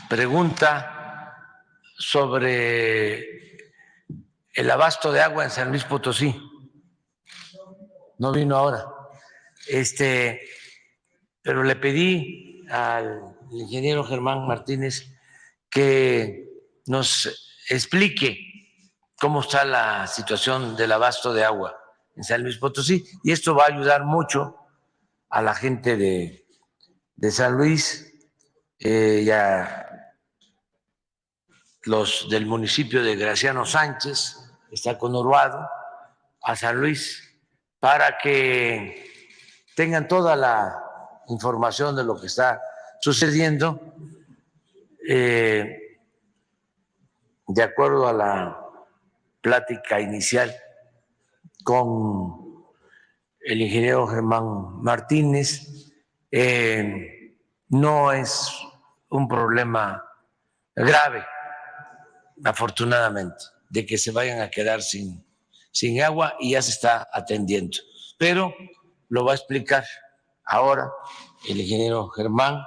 pregunta sobre el abasto de agua en San Luis Potosí. No vino ahora. Pero le pedí al ingeniero Germán Martínez que nos explique cómo está la situación del abasto de agua en San Luis Potosí, y esto va a ayudar mucho a la gente de San Luis y a los del municipio de Graciano Sánchez, está conurbado, a San Luis, para que tengan toda la información de lo que está sucediendo de acuerdo a la plática inicial con el ingeniero Germán Martínez. No es un problema grave, afortunadamente, de que se vayan a quedar sin agua, y ya se está atendiendo. Pero lo va a explicar ahora el ingeniero Germán,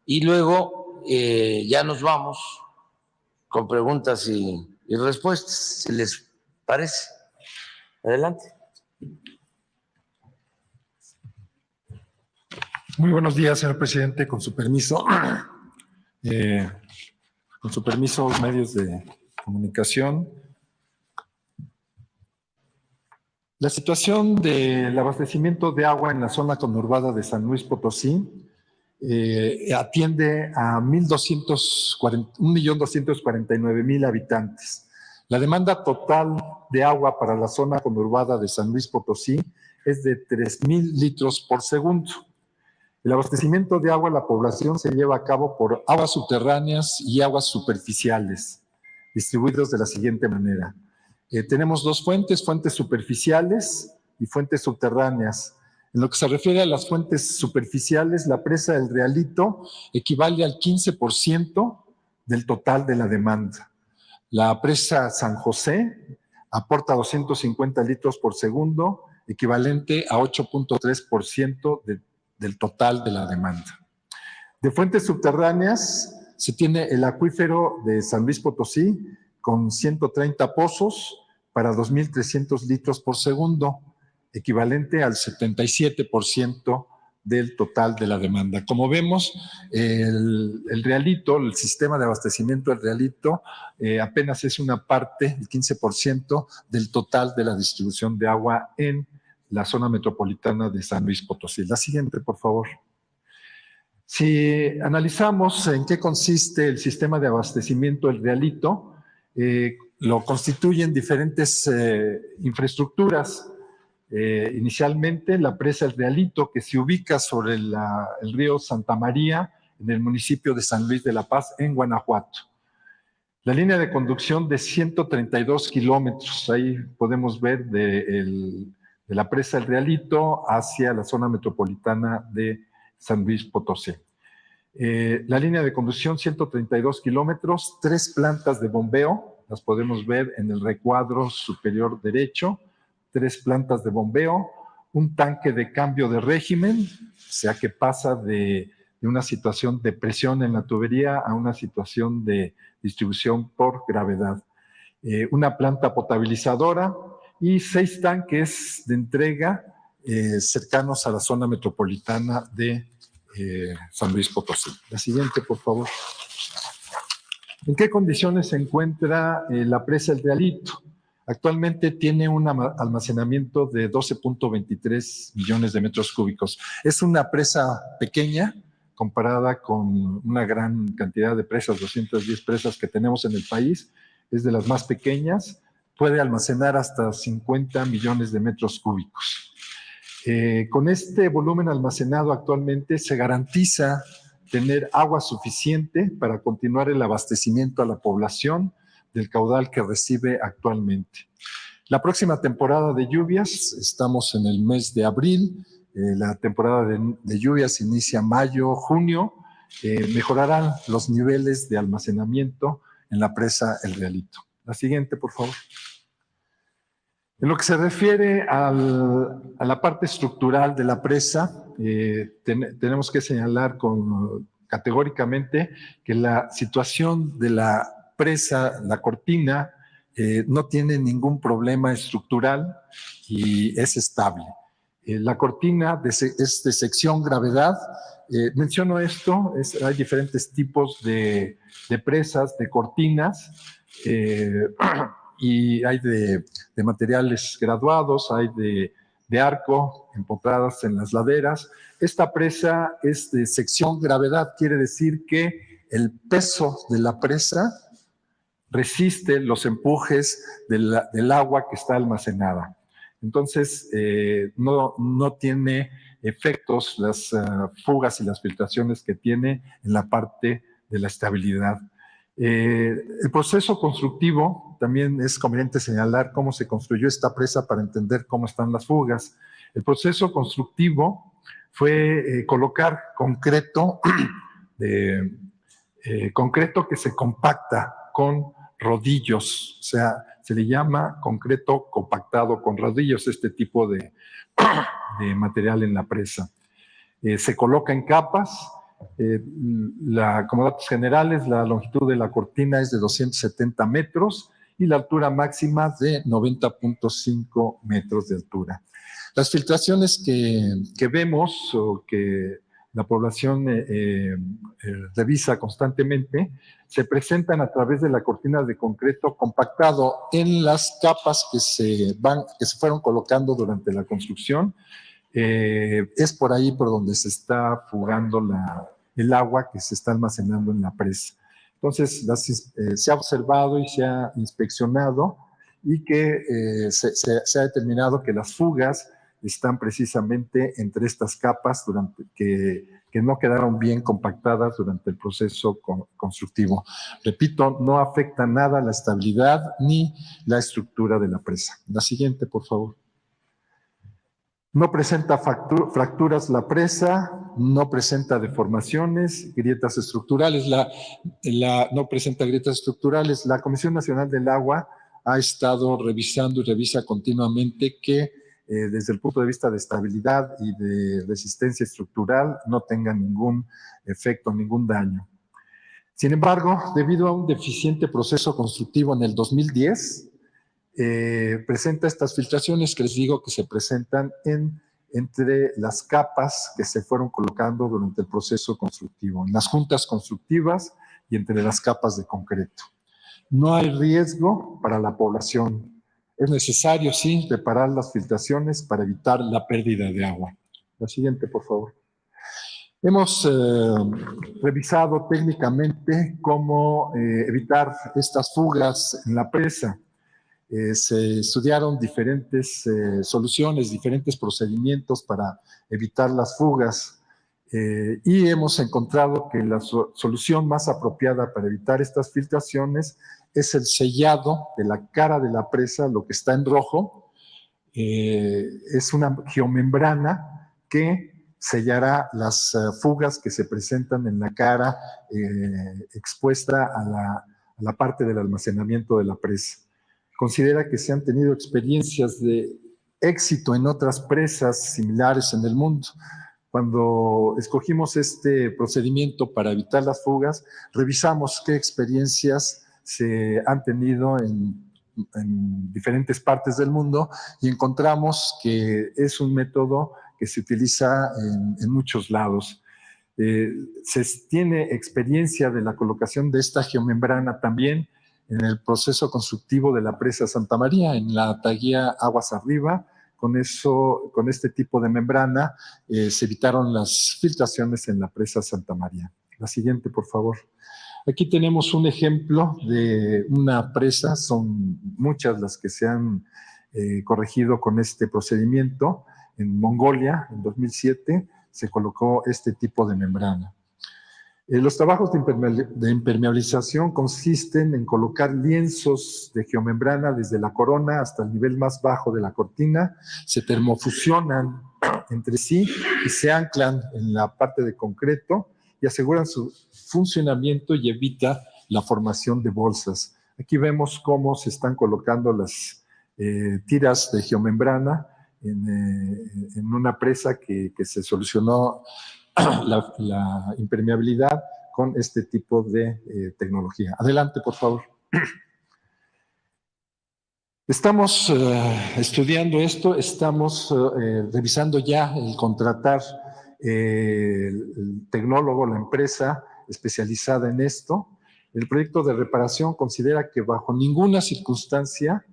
y luego ya nos vamos con preguntas y respuestas, si les parece. Adelante. Muy buenos días, señor presidente. Con su permiso, medios de comunicación. La situación del abastecimiento de agua en la zona conurbada de San Luis Potosí atiende a 1.249.000 habitantes. La demanda total de agua para la zona conurbada de San Luis Potosí es de 3.000 litros por segundo. El abastecimiento de agua a la población se lleva a cabo por aguas subterráneas y aguas superficiales, distribuidos de la siguiente manera. Tenemos dos fuentes superficiales y fuentes subterráneas. En lo que se refiere a las fuentes superficiales, la presa del Realito equivale al 15% del total de la demanda. La presa San José aporta 250 litros por segundo, equivalente a 8.3% del total de la demanda. De fuentes subterráneas se tiene el acuífero de San Luis Potosí con 130 pozos para 2.300 litros por segundo, equivalente al 77% del total de la demanda. Como vemos, el Realito, el sistema de abastecimiento del Realito, apenas es una parte, el 15% del total de la distribución de agua en la zona metropolitana de San Luis Potosí. La siguiente, por favor. Si analizamos en qué consiste el sistema de abastecimiento del Realito, lo constituyen diferentes infraestructuras. Inicialmente, la presa El Realito, que se ubica sobre el río Santa María, en el municipio de San Luis de la Paz, en Guanajuato. La línea de conducción de 132 kilómetros, ahí podemos ver de la presa El Realito hacia la zona metropolitana de San Luis Potosí. La línea de conducción, 132 kilómetros, 3 plantas de bombeo, las podemos ver en el recuadro superior derecho, 3 plantas de bombeo, un tanque de cambio de régimen, o sea que pasa de una situación de presión en la tubería a una situación de distribución por gravedad. Una planta potabilizadora y 6 tanques de entrega cercanos a la zona metropolitana de San Luis Potosí. La siguiente, por favor. ¿En qué condiciones se encuentra la presa El Realito? Actualmente tiene un almacenamiento de 12.23 millones de metros cúbicos. Es una presa pequeña comparada con una gran cantidad de presas, 210 presas que tenemos en el país. Es de las más pequeñas. Puede almacenar hasta 50 millones de metros cúbicos. Con este volumen almacenado actualmente se garantiza tener agua suficiente para continuar el abastecimiento a la población del caudal que recibe actualmente. La próxima temporada de lluvias, estamos en el mes de abril, la temporada de lluvias inicia mayo, junio, mejorarán los niveles de almacenamiento en la presa El Realito. La siguiente, por favor. En lo que se refiere a la parte estructural de la presa, tenemos que señalar con categóricamente que la situación de la presa, la cortina, no tiene ningún problema estructural y es estable. La cortina es de sección gravedad. Menciono esto, hay diferentes tipos de presas, de cortinas, y hay de materiales graduados, hay de arco, empotradas en las laderas. Esta presa es de sección gravedad, quiere decir que el peso de la presa resiste los empujes del agua que está almacenada. Entonces, no tiene efectos las fugas y las filtraciones que tiene en la parte de la estabilidad. El proceso constructivo, también es conveniente señalar cómo se construyó esta presa para entender cómo están las fugas. El proceso constructivo fue colocar concreto, concreto que se compacta con rodillos, o sea, se le llama concreto compactado con rodillos, este tipo de material en la presa. Se coloca en capas. Como datos generales, la longitud de la cortina es de 270 metros y la altura máxima de 90.5 metros de altura. Las filtraciones que vemos o que la población revisa constantemente se presentan a través de la cortina de concreto compactado en las capas que se fueron colocando durante la construcción. Es por ahí por donde se está fugando el agua que se está almacenando en la presa. Entonces, se ha observado y se ha inspeccionado y que se ha determinado que las fugas están precisamente entre estas capas que no quedaron bien compactadas durante el proceso constructivo. Repito, no afecta nada la estabilidad ni la estructura de la presa. La siguiente, por favor. No presenta fracturas la presa, no presenta deformaciones, grietas estructurales. No presenta grietas estructurales. La Comisión Nacional del Agua ha estado revisando y revisa continuamente que desde el punto de vista de estabilidad y de resistencia estructural no tenga ningún efecto, ningún daño. Sin embargo, debido a un deficiente proceso constructivo en el 2010, presenta estas filtraciones que les digo que se presentan entre las capas que se fueron colocando durante el proceso constructivo, en las juntas constructivas y entre las capas de concreto. No hay riesgo para la población. Es necesario, sí, reparar las filtraciones para evitar la pérdida de agua. La siguiente, por favor. Hemos revisado técnicamente cómo evitar estas fugas en la presa. Se estudiaron diferentes soluciones, diferentes procedimientos para evitar las fugas y hemos encontrado que la solución más apropiada para evitar estas filtraciones es el sellado de la cara de la presa, lo que está en rojo. Es una geomembrana que sellará las fugas que se presentan en la cara expuesta a la parte del almacenamiento de la presa. Considera que se han tenido experiencias de éxito en otras presas similares en el mundo. Cuando escogimos este procedimiento para evitar las fugas, revisamos qué experiencias se han tenido en diferentes partes del mundo y encontramos que es un método que se utiliza en muchos lados. Se tiene experiencia de la colocación de esta geomembrana también en el proceso constructivo de la presa Santa María, en la taguía Aguas Arriba. Con este tipo de membrana se evitaron las filtraciones en la presa Santa María. La siguiente, por favor. Aquí tenemos un ejemplo de una presa, son muchas las que se han corregido con este procedimiento. En Mongolia, en 2007, se colocó este tipo de membrana. Los trabajos de impermeabilización consisten en colocar lienzos de geomembrana desde la corona hasta el nivel más bajo de la cortina, se termofusionan entre sí y se anclan en la parte de concreto y aseguran su funcionamiento y evita la formación de bolsas. Aquí vemos cómo se están colocando las tiras de geomembrana en una presa que se solucionó la impermeabilidad con este tipo de tecnología. Adelante, por favor. Estamos estudiando esto, estamos revisando ya el contratar el tecnólogo, la empresa especializada en esto. El proyecto de reparación considera que bajo ninguna circunstancia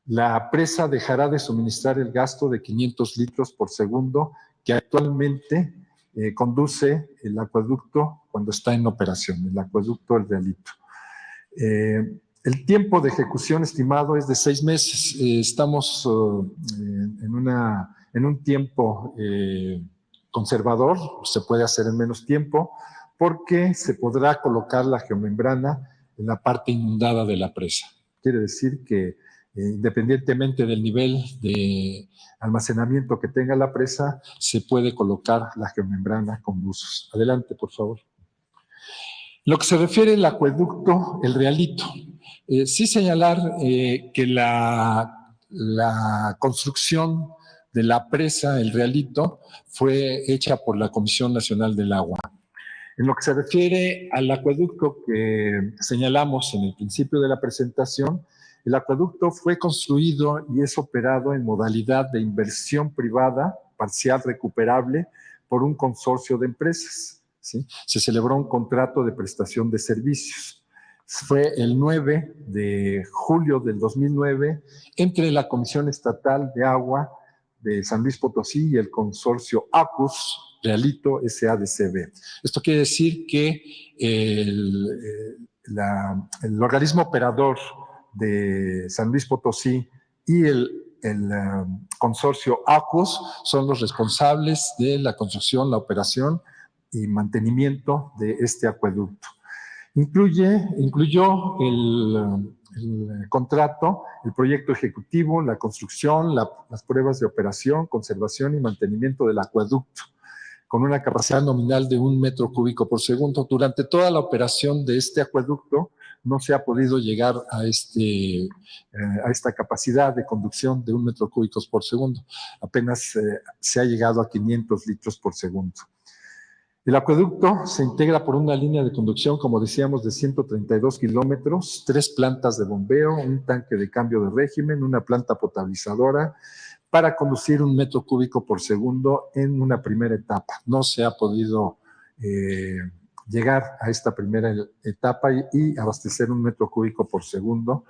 la presa dejará de suministrar el gasto de 500 litros por segundo que actualmente conduce el acueducto cuando está en operación, el acueducto El Realito. El tiempo de ejecución estimado es de 6 meses. Estamos en un tiempo conservador, se puede hacer en menos tiempo, porque se podrá colocar la geomembrana en la parte inundada de la presa. Quiere decir que independientemente del nivel de almacenamiento que tenga la presa, se puede colocar la geomembrana con buzos. Adelante, por favor. Lo que se refiere al acueducto El Realito, sí señalar que la construcción de la presa El Realito fue hecha por la Comisión Nacional del Agua. En lo que se refiere al acueducto que señalamos en el principio de la presentación, el acueducto fue construido y es operado en modalidad de inversión privada parcial recuperable por un consorcio de empresas. ¿Sí? Se celebró un contrato de prestación de servicios. Fue el 9 de julio del 2009 entre la Comisión Estatal de Agua de San Luis Potosí y el consorcio ACUS Realito SADCB. Esto quiere decir que el organismo operador de San Luis Potosí y el consorcio ACUS son los responsables de la construcción, la operación y mantenimiento de este acueducto. Incluyó el contrato, el proyecto ejecutivo, la construcción, las pruebas de operación, conservación y mantenimiento del acueducto, con una capacidad nominal de 1 metro cúbico por segundo. Durante toda la operación de este acueducto no se ha podido llegar a esta capacidad de conducción de 1 metro cúbico por segundo. Apenas se ha llegado a 500 litros por segundo. El acueducto se integra por una línea de conducción, como decíamos, de 132 kilómetros, 3 plantas de bombeo, un tanque de cambio de régimen, una planta potabilizadora, para conducir 1 metro cúbico por segundo en una primera etapa. No se ha podido llegar a esta primera etapa y abastecer 1 metro cúbico por segundo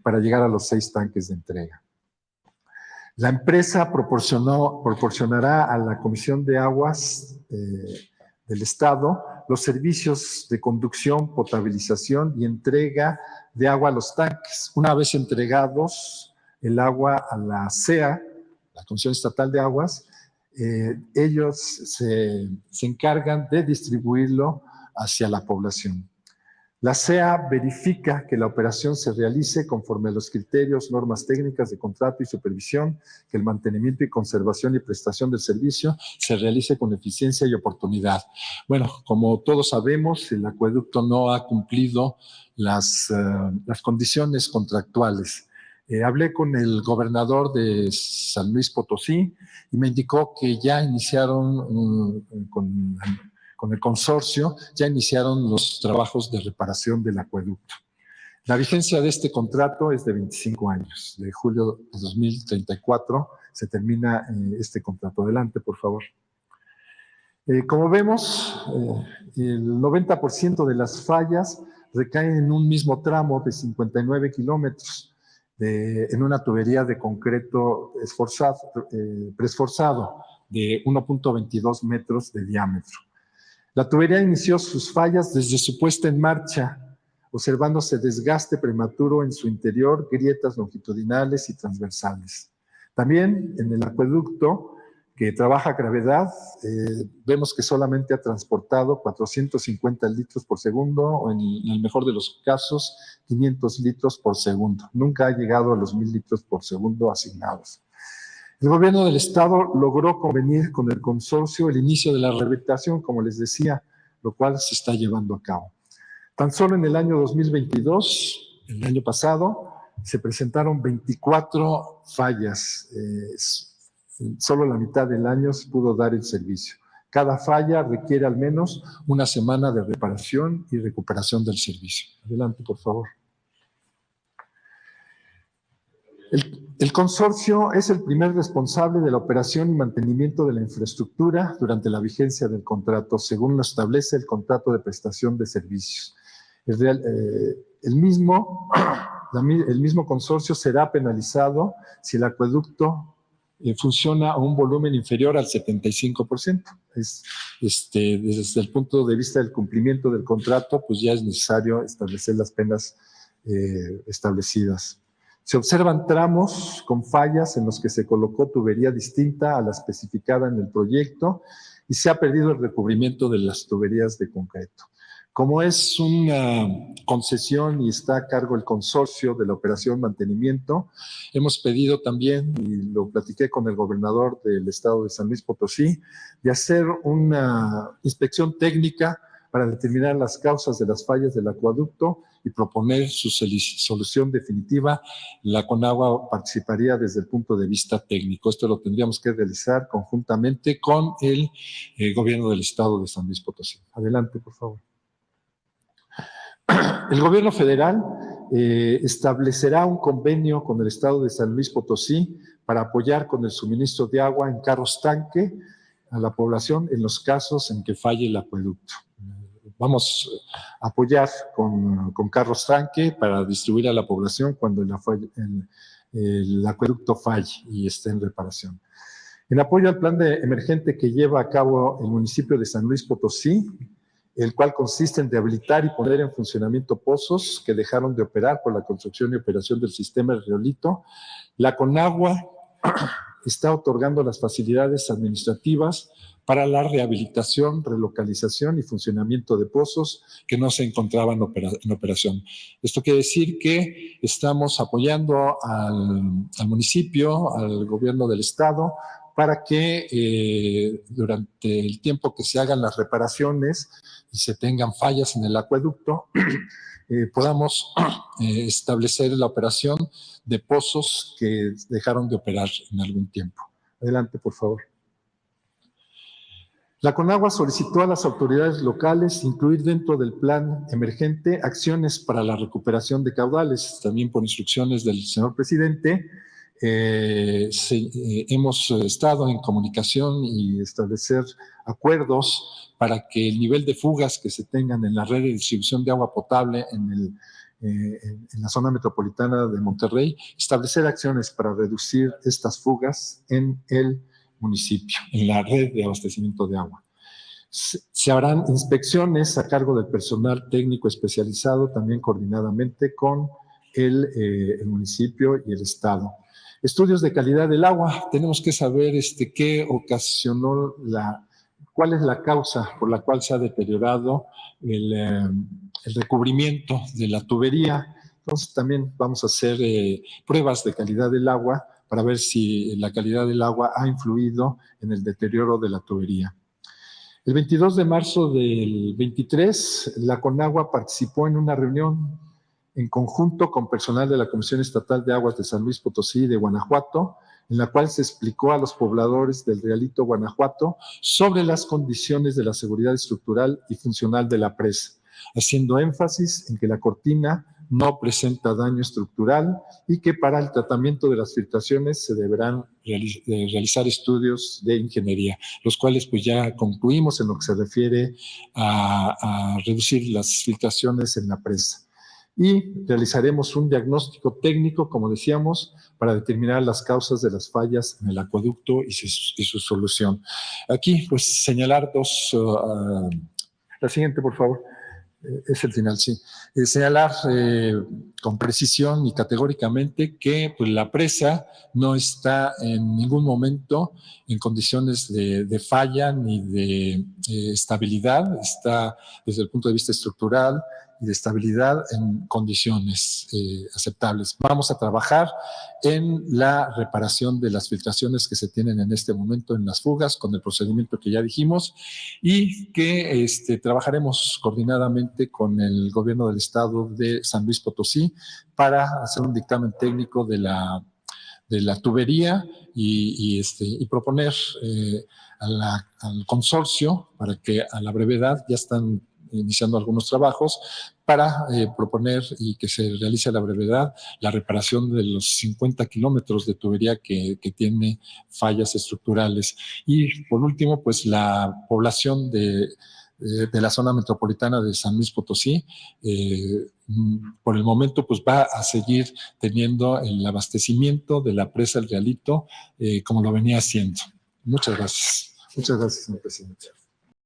para llegar a los 6 tanques de entrega. La empresa proporcionará a la Comisión de Aguas del Estado los servicios de conducción, potabilización y entrega de agua a los tanques. Una vez entregados el agua a la CEA, la Comisión Estatal de Aguas, ellos se encargan de distribuirlo hacia la población. La CEA verifica que la operación se realice conforme a los criterios, normas técnicas de contrato y supervisión, que el mantenimiento y conservación y prestación del servicio se realice con eficiencia y oportunidad. Bueno, como todos sabemos, el acueducto no ha cumplido las condiciones contractuales. Hablé con el gobernador de San Luis Potosí y me indicó que ya iniciaron con el consorcio, ya iniciaron los trabajos de reparación del acueducto. La vigencia de este contrato es de 25 años. De julio de 2034 se termina este contrato. Adelante, por favor. Como vemos, el 90% de las fallas recaen en un mismo tramo de 59 kilómetros en una tubería de concreto preesforzado de 1.22 metros de diámetro. La tubería inició sus fallas desde su puesta en marcha, observándose desgaste prematuro en su interior, grietas longitudinales y transversales. También en el acueducto, que trabaja a gravedad, vemos que solamente ha transportado 450 litros por segundo, o en el mejor de los casos, 500 litros por segundo. Nunca ha llegado a los 1000 litros por segundo asignados. El gobierno del estado logró convenir con el consorcio el inicio de la rehabilitación, como les decía, lo cual se está llevando a cabo. Tan solo en el año 2022, el año pasado, se presentaron 24 fallas. Solo la mitad del año se pudo dar el servicio. Cada falla requiere al menos una semana de reparación y recuperación del servicio. Adelante, por favor. El consorcio es el primer responsable de la operación y mantenimiento de la infraestructura durante la vigencia del contrato, según lo establece el contrato de prestación de servicios. El mismo consorcio será penalizado si el acueducto funciona a un volumen inferior al 75%. Desde el punto de vista del cumplimiento del contrato, pues ya es necesario establecer las penas establecidas. Se observan tramos con fallas en los que se colocó tubería distinta a la especificada en el proyecto y se ha perdido el recubrimiento de las tuberías de concreto. Como es una concesión y está a cargo el consorcio de la operación mantenimiento, hemos pedido también, y lo platiqué con el gobernador del estado de San Luis Potosí, de hacer una inspección técnica para determinar las causas de las fallas del acueducto y proponer su solución definitiva. La CONAGUA participaría desde el punto de vista técnico. Esto lo tendríamos que realizar conjuntamente con el gobierno del estado de San Luis Potosí. Adelante, por favor. El gobierno federal establecerá un convenio con el estado de San Luis Potosí para apoyar con el suministro de agua en carros tanque a la población en los casos en que falle el acueducto. Vamos a apoyar con carros tanque para distribuir a la población cuando el acueducto falle y esté en reparación. En apoyo al plan emergente que lleva a cabo el municipio de San Luis Potosí, el cual consiste en rehabilitar y poner en funcionamiento pozos que dejaron de operar por la construcción y operación del sistema de riolito, la CONAGUA está otorgando las facilidades administrativas para la rehabilitación, relocalización y funcionamiento de pozos que no se encontraban en operación. Esto quiere decir que estamos apoyando al municipio, al gobierno del estado, para que durante el tiempo que se hagan las reparaciones y se tengan fallas en el acueducto, podamos establecer la operación de pozos que dejaron de operar en algún tiempo. Adelante, por favor. La CONAGUA solicitó a las autoridades locales incluir dentro del plan emergente acciones para la recuperación de caudales. También por instrucciones del señor presidente, hemos estado en comunicación y establecer acuerdos para que el nivel de fugas que se tengan en la red de distribución de agua potable en la zona metropolitana de Monterrey, establecer acciones para reducir estas fugas en el municipio, en la red de abastecimiento de agua. Se harán inspecciones a cargo del personal técnico especializado, también coordinadamente con el municipio y el estado. Estudios de calidad del agua. Tenemos que saber qué ocasionó cuál es la causa por la cual se ha deteriorado el recubrimiento de la tubería. Entonces también vamos a hacer pruebas de calidad del agua para ver si la calidad del agua ha influido en el deterioro de la tubería. El 22 de marzo del 23, la CONAGUA participó en una reunión en conjunto con personal de la Comisión Estatal de Aguas de San Luis Potosí y de Guanajuato, en la cual se explicó a los pobladores del Rialito Guanajuato sobre las condiciones de la seguridad estructural y funcional de la presa, haciendo énfasis en que la cortina no presenta daño estructural y que para el tratamiento de las filtraciones se deberán realizar estudios de ingeniería, los cuales pues ya concluimos en lo que se refiere a reducir las filtraciones en la presa. Y realizaremos un diagnóstico técnico, como decíamos, para determinar las causas de las fallas en el acueducto y su solución. Aquí, pues, señalar la siguiente, por favor. Es el final, sí. Señalar con precisión y categóricamente que pues, la presa no está en ningún momento en condiciones de falla ni de estabilidad. Está desde el punto de vista estructural y de estabilidad en condiciones aceptables. Vamos a trabajar en la reparación de las filtraciones que se tienen en este momento en las fugas con el procedimiento que ya dijimos y que trabajaremos coordinadamente con el gobierno del estado de San Luis Potosí para hacer un dictamen técnico de la tubería y proponer al consorcio para que a la brevedad, ya están iniciando algunos trabajos, para proponer y que se realice a la brevedad la reparación de los 50 kilómetros de tubería que tiene fallas estructurales. Y por último, pues la población de la zona metropolitana de San Luis Potosí, por el momento pues va a seguir teniendo el abastecimiento de la presa El Realito como lo venía haciendo. Muchas gracias. Muchas gracias, señor presidente.